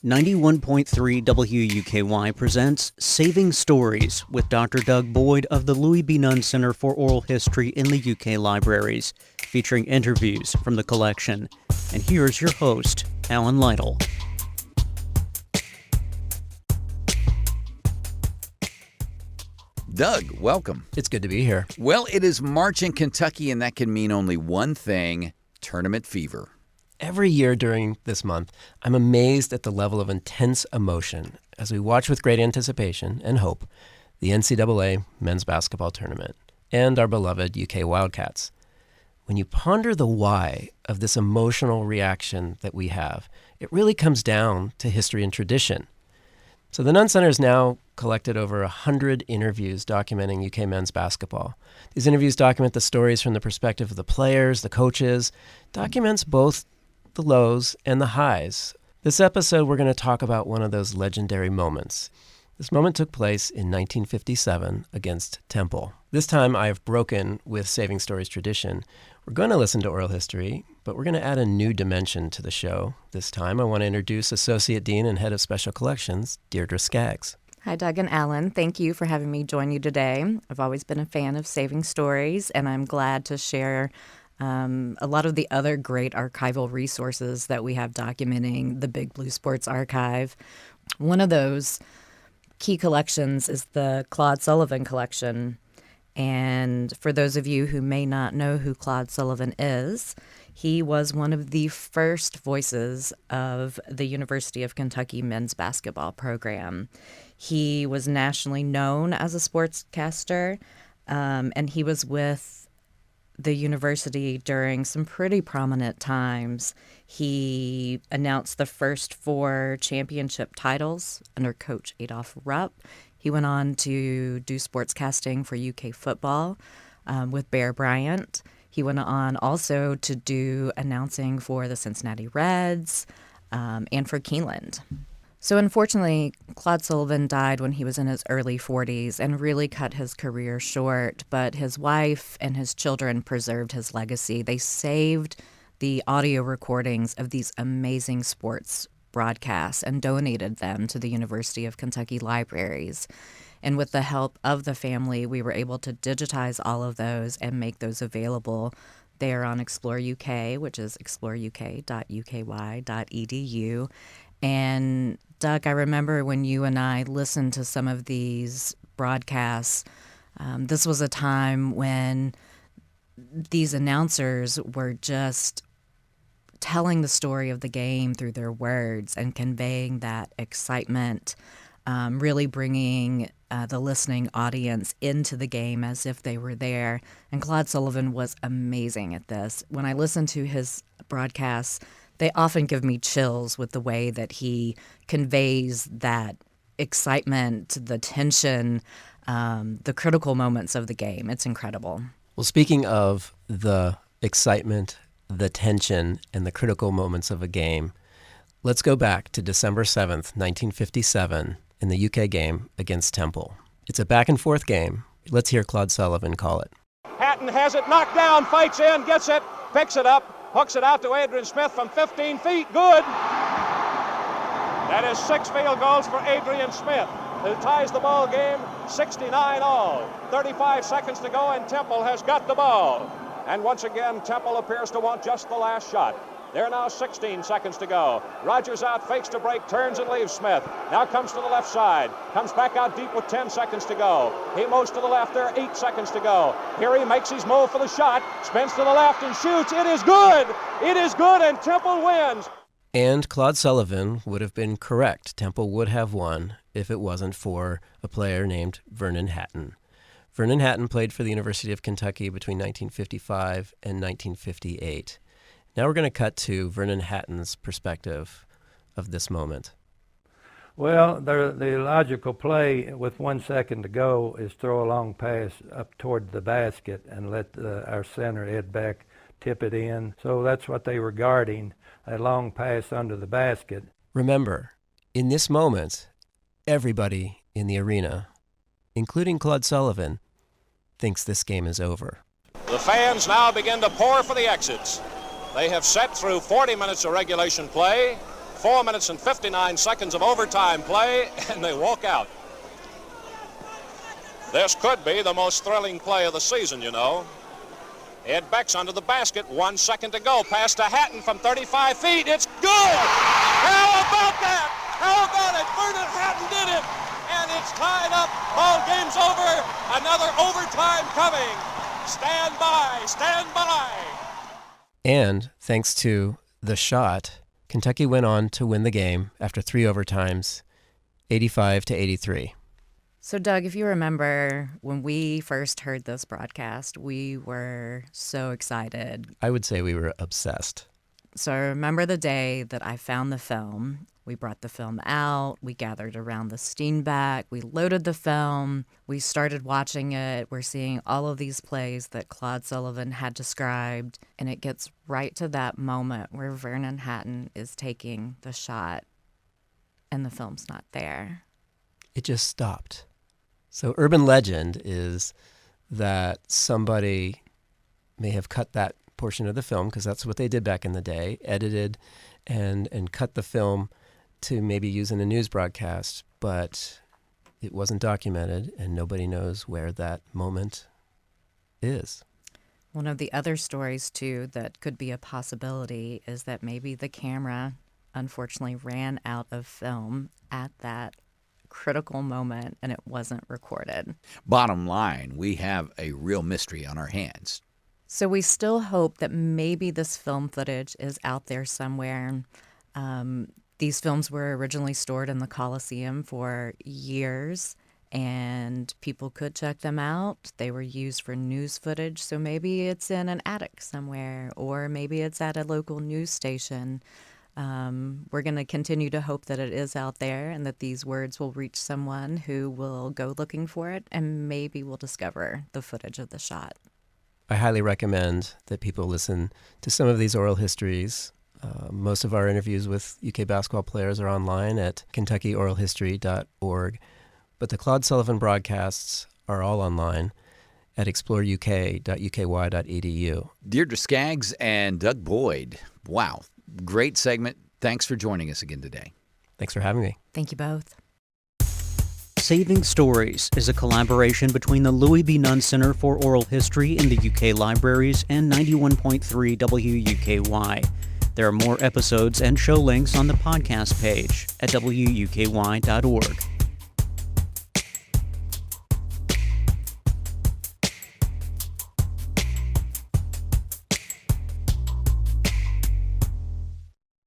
91.3 WUKY presents Saving Stories with Dr. Doug Boyd of the Louis B. Nunn Center for Oral History in the UK Libraries, featuring interviews from the collection. And here's your host, Alan Lytle. Doug, welcome. It's good to be here. Well, it is March in Kentucky, and that can mean only one thing: tournament fever. Every year during this month, I'm amazed at the level of intense emotion as we watch with great anticipation and hope the NCAA men's basketball tournament and our beloved UK Wildcats. When you ponder the why of this emotional reaction that we have, it really comes down to history and tradition. So the Nunn Center has now collected over 100 interviews documenting UK men's basketball. These interviews document the stories from the perspective of the players, the coaches, documents both the lows and the highs. This episode, we're going to talk about one of those legendary moments. This moment took place in 1957 against Temple. This time, I have broken with Saving Stories tradition. We're going to listen to oral history, but we're going to add a new dimension to the show. This time, I want to introduce Associate Dean and Head of Special Collections, Deirdre Scaggs. Hi, Doug and Alan. Thank you for having me join you today. I've always been a fan of Saving Stories, and I'm glad to share a lot of the other great archival resources that we have documenting the Big Blue Sports Archive. One of those key collections is the Claude Sullivan collection. And for those of you who may not know who Claude Sullivan is, he was one of the first voices of the University of Kentucky men's basketball program. He was nationally known as a sportscaster, and he was with the university during some pretty prominent times. He announced the first 4 championship titles under Coach Adolph Rupp. He went on to do sportscasting for UK football with Bear Bryant. He went on also to do announcing for the Cincinnati Reds and for Keeneland. So unfortunately, Claude Sullivan died when he was in his early 40s and really cut his career short, but his wife and his children preserved his legacy. They saved the audio recordings of these amazing sports broadcasts and donated them to the University of Kentucky Libraries. And with the help of the family, we were able to digitize all of those and make those available there on Explore UK, which is exploreuk.uky.edu. And Doug, I remember when you and I listened to some of these broadcasts, this was a time when these announcers were just telling the story of the game through their words and conveying that excitement, really bringing the listening audience into the game as if they were there. And Claude Sullivan was amazing at this. When I listen to his broadcasts, they often give me chills with the way that he conveys that excitement, the tension, the critical moments of the game. It's incredible. Well, speaking of the excitement, the tension, and the critical moments of a game, let's go back to December 7th, 1957, in the UK game against Temple. It's a back-and-forth game. Let's hear Claude Sullivan call it. Hatton has it, knocked down, fights in, gets it, picks it up. Hooks it out to Adrian Smith from 15 feet. Good. That is 6 field goals for Adrian Smith, who ties the ball game 69 all. 35 seconds to go, and Temple has got the ball. And once again, Temple appears to want just the last shot. There are now 16 seconds to go. Rogers out, fakes to break, turns and leaves Smith. Now comes to the left side. Comes back out deep with 10 seconds to go. He moves to the left there, 8 seconds to go. Here he makes his move for the shot. Spins to the left and shoots. It is good. It is good, and Temple wins. And Claude Sullivan would have been correct. Temple would have won if it wasn't for a player named Vernon Hatton. Vernon Hatton played for the University of Kentucky between 1955 and 1958. Now we're going to cut to Vernon Hatton's perspective of this moment. Well, the logical play with 1 second to go is throw a long pass up toward the basket and let our center Ed Beck tip it in. So that's what they were guarding, a long pass under the basket. Remember, in this moment, everybody in the arena, including Claude Sullivan, thinks this game is over. The fans now begin to pour for the exits. They have set through 40 minutes of regulation play. 4 minutes and 59 seconds of overtime play, and they walk out. This could be the most thrilling play of the season, you know. Ed Beck's under the basket, 1 second to go. Pass to Hatton from 35 feet. It's good! How about that? How about it? Vernon Hatton did it! And it's tied up. Ball game's over. Another overtime coming. Stand by, stand by. And thanks to the shot, Kentucky went on to win the game after 3 overtimes, 85-83. So, Doug, if you remember when we first heard this broadcast, we were so excited. I would say we were obsessed. So I remember the day that I found the film. We brought the film out. We gathered around the Steenbeck. We loaded the film. We started watching it. We're seeing all of these plays that Claude Sullivan had described. And it gets right to that moment where Vernon Hatton is taking the shot and the film's not there. It just stopped. So urban legend is that somebody may have cut that portion of the film, because that's what they did back in the day, edited and cut the film to maybe use in a news broadcast, but it wasn't documented and nobody knows where that moment is. One of the other stories, too, that could be a possibility is that maybe the camera, unfortunately, ran out of film at that critical moment and it wasn't recorded. Bottom line, we have a real mystery on our hands. So we still hope that maybe this film footage is out there somewhere. These films were originally stored in the Coliseum for years, and people could check them out. They were used for news footage, so maybe it's in an attic somewhere, or maybe it's at a local news station. We're going to continue to hope that it is out there and that these words will reach someone who will go looking for it, and maybe we'll discover the footage of the shot. I highly recommend that people listen to some of these oral histories. Most of our interviews with UK basketball players are online at KentuckyOralHistory.org, but the Claude Sullivan broadcasts are all online at exploreuk.uky.edu. Deirdre Scaggs and Doug Boyd. Wow, great segment. Thanks for joining us again today. Thanks for having me. Thank you both. Saving Stories is a collaboration between the Louis B. Nunn Center for Oral History in the UK Libraries and 91.3 WUKY. There are more episodes and show links on the podcast page at WUKY.org.